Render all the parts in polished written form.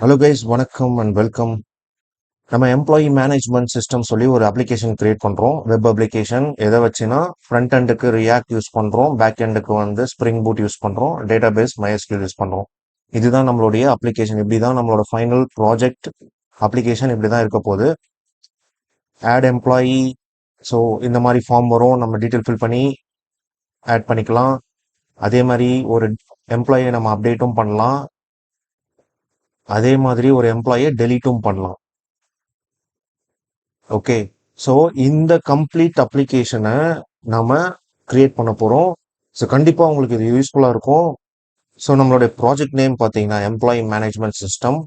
Hello guys, வணக்கம் and welcome. நம்ம employee management system சொல்லி ஒரு அப்ளிகேஷன் கிரியேட் பண்ணுறோம். வெப் அப்ளிகேஷன் எதை வச்சுன்னா ஃப்ரண்ட் எண்டுக்கு ரியாக்ட் யூஸ் பண்ணுறோம், பேக் எண்டுக்கு வந்து ஸ்ப்ரிங் பூட் யூஸ் பண்ணுறோம், டேட்டாபேஸ் MySQL யூஸ் பண்ணுறோம். இதுதான் நம்மளுடைய அப்ளிகேஷன். இப்படி தான் நம்மளோட ஃபைனல் ப்ராஜெக்ட் அப்ளிகேஷன் இப்படி தான் இருக்க போகுது. ஆட் எம்ப்ளாயி, ஸோ இந்த மாதிரி ஃபார்ம் வரும், நம்ம டீட்டெயில் ஃபில் பண்ணி ஆட் பண்ணிக்கலாம். அதே மாதிரி ஒரு எம்ப்ளாயை நம்ம அப்டேட்டும் பண்ணலாம். அதே மாதிரி ஒரு எம்ப்ளாயை டெலீட்டும் பண்ணலாம். ஓகே, ஸோ இந்த கம்ப்ளீட் அப்ளிகேஷனை நாம கிரியேட் பண்ண போகிறோம். ஸோ கண்டிப்பாக உங்களுக்கு இது யூஸ்ஃபுல்லாக இருக்கும். ஸோ நம்மளுடைய ப்ராஜெக்ட் நேம் பார்த்தீங்கன்னா எம்ப்ளாயி மேனேஜ்மெண்ட் சிஸ்டம்.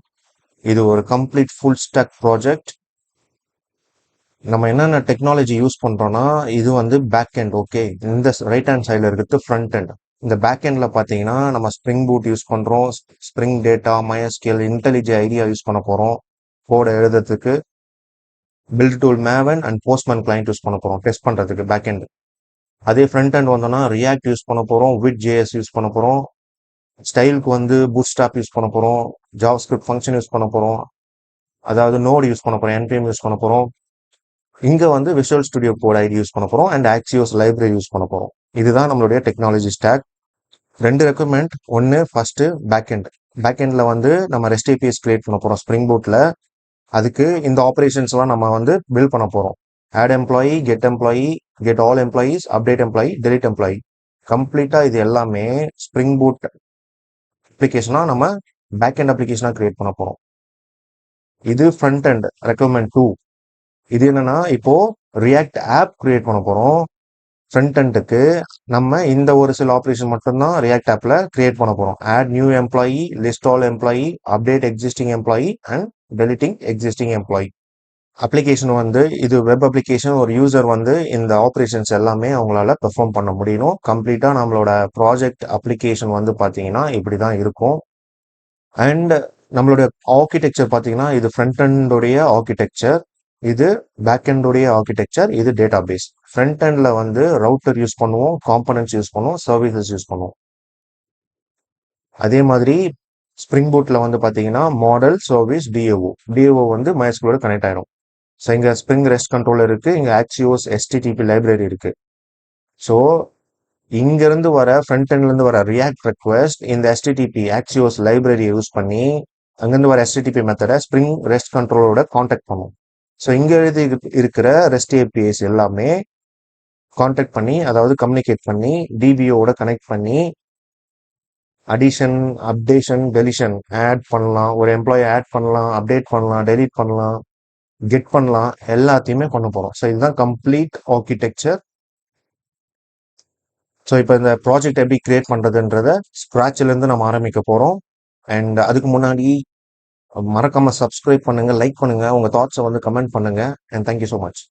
இது ஒரு கம்ப்ளீட் ஃபுல் ஸ்டாக் ப்ராஜெக்ட். நம்ம என்னென்ன டெக்னாலஜி யூஸ் பண்ணுறோன்னா, இது வந்து பேக் எண்ட். ஓகே, இந்த ரைட் ஹேண்ட் சைடில் இருக்கிறது ஃப்ரண்ட் எண்ட். இந்த பேக் எண்டில் பார்த்தீங்கன்னா நம்ம ஸ்ப்ரிங் பூட் யூஸ் பண்ணுறோம், Spring Data, MySQL, IntelliJ IDEA use பண்ண போகிறோம் கோடை எழுதுறதுக்கு. Build tool Maven and Postman client use பண்ண போகிறோம் டெஸ்ட் பண்ணுறதுக்கு பேக் எண்ட். அதே ஃப்ரண்ட் எண்ட் வந்தோம்னா ரியாக்ட் யூஸ் பண்ண போகிறோம், வித் ஜேஎஸ் யூஸ் பண்ண போகிறோம், ஸ்டைலுக்கு வந்து பூட்ஸ்ட்ராப் யூஸ் பண்ண போகிறோம், ஜாவாஸ்கிரிப்ட் ஃபங்க்ஷன் யூஸ் பண்ண போகிறோம், அதாவது நோட் யூஸ் பண்ண போகிறோம், NPM யூஸ் பண்ண போகிறோம். இங்கே வந்து Visual Studio Code IDE use பண்ண போகிறோம் அண்ட் ஆக்சியோஸ் லைப்ரரி யூஸ் பண்ண போகிறோம். இதுதான் நம்மளுடைய டெக்னாலஜி ஸ்டாக். ரெண்டு ரெக்குமெண்ட். ஒன்று ஃபர்ஸ்ட் பேக் எண்ட். பேக் எண்டில் வந்து நம்ம ரெஸ்ட் APIs கிரியேட் பண்ண போகிறோம் ஸ்ப்ரிங் பூட்டில். அதுக்கு இந்த ஆப்ரேஷன்ஸ்லாம் நம்ம வந்து பில்ட் பண்ண போகிறோம். Add employee, get employee, get all employees, update employee, delete employee. கம்ப்ளீட்டாக இது எல்லாமே ஸ்ப்ரிங் பூட் அப்ளிகேஷனாக நம்ம பேக் எண்ட் அப்ளிகேஷனாக கிரியேட் பண்ண போகிறோம். இது ஃப்ரண்ட் எண்ட் ரெக்குமெண்ட் 2. இது என்னன்னா இப்போ ரியாக்ட் ஆப் கிரியேட் பண்ண போகிறோம். ஃப்ரண்ட் எண்டுக்கு நம்ம இந்த ஒரு சில ஆப்ரேஷன் மட்டும்தான் ரியாக்ட் ஆப்ல கிரியேட் பண்ண போகிறோம். Add new employee, list all employee, update existing employee and deleting existing employee. Application வந்து இது வெப் அப்ளிகேஷன். ஒரு யூசர் வந்து இந்த ஆப்ரேஷன்ஸ் எல்லாமே அவங்களால பெர்ஃபார்ம் பண்ண முடியணும். கம்ப்ளீட்டாக நம்மளோட ப்ராஜெக்ட் அப்ளிகேஷன் வந்து பார்த்தீங்கன்னா இப்படி தான் இருக்கும். அண்ட் நம்மளுடைய ஆர்கிடெக்சர் பார்த்தீங்கன்னா இது ஃப்ரண்ட் எண்டோடைய ஆர்கிடெக்சர், இது பேக் எண்டோடைய ஆர்கிடெக்சர், இது டேட்டா பேஸ். ஃப்ரண்ட் எண்டில் வந்து ரவுட்டர் யூஸ் பண்ணுவோம், காம்பனன்ட்ஸ் யூஸ் பண்ணுவோம், சர்வீசஸ் யூஸ் பண்ணுவோம். அதே மாதிரி ஸ்ப்ரிங் பூட்டில் வந்து பார்த்தீங்கன்னா மாடல், சர்வீஸ், டிஏஓ வந்து MySQL கனெக்ட் ஆயிடும். ஸோ இங்கே ஸ்ப்ரிங் ரெஸ்ட் கண்ட்ரோலர் இருக்கு, இங்கே ஆக்சியோஸ் HTTP லைப்ரரி இருக்கு. ஸோ இங்கிருந்து வர ஃப்ரண்ட் எண்ட்லேருந்து வர ரியாக்ட் ரெக்வெஸ்ட் இந்த HTTP ஆக்சியோஸ் லைப்ரரியை யூஸ் பண்ணி அங்கேருந்து வர HTTP மெத்தடை ஸ்ப்ரிங் ரெஸ்ட் கண்ட்ரோலரோட காண்டாக்ட் பண்ணும். ஸோ இங்கே எழுதி இருக்கிற ரெஸ்ட் APIs எல்லாமே காண்டாக்ட் பண்ணி, அதாவது கம்யூனிகேட் பண்ணி, DBOட கனெக்ட் பண்ணி அடிஷன், அப்டேஷன், டெலிஷன் ஆட் பண்ணலாம், ஒரு எம்ப்ளாயி ஆட் பண்ணலாம், அப்டேட் பண்ணலாம், டெலீட் பண்ணலாம், கெட் பண்ணலாம், எல்லாத்தையுமே பண்ண போகிறோம். ஸோ இதுதான் கம்ப்ளீட் ஆர்கிடெக்சர். ஸோ இப்போ இந்த ப்ராஜெக்ட் எப்படி கிரியேட் பண்ணுறதுன்றத ஸ்க்ராட்ச்லேருந்து நம்ம ஆரம்பிக்க போகிறோம். அண்ட் அதுக்கு முன்னாடி மறக்காம சப்ஸ்கிரைப் பண்ணுங்க, லைக் பண்ணுங்க, உங்க தாட்ஸை வந்து கமெண்ட் பண்ணுங்க. And thank you so much.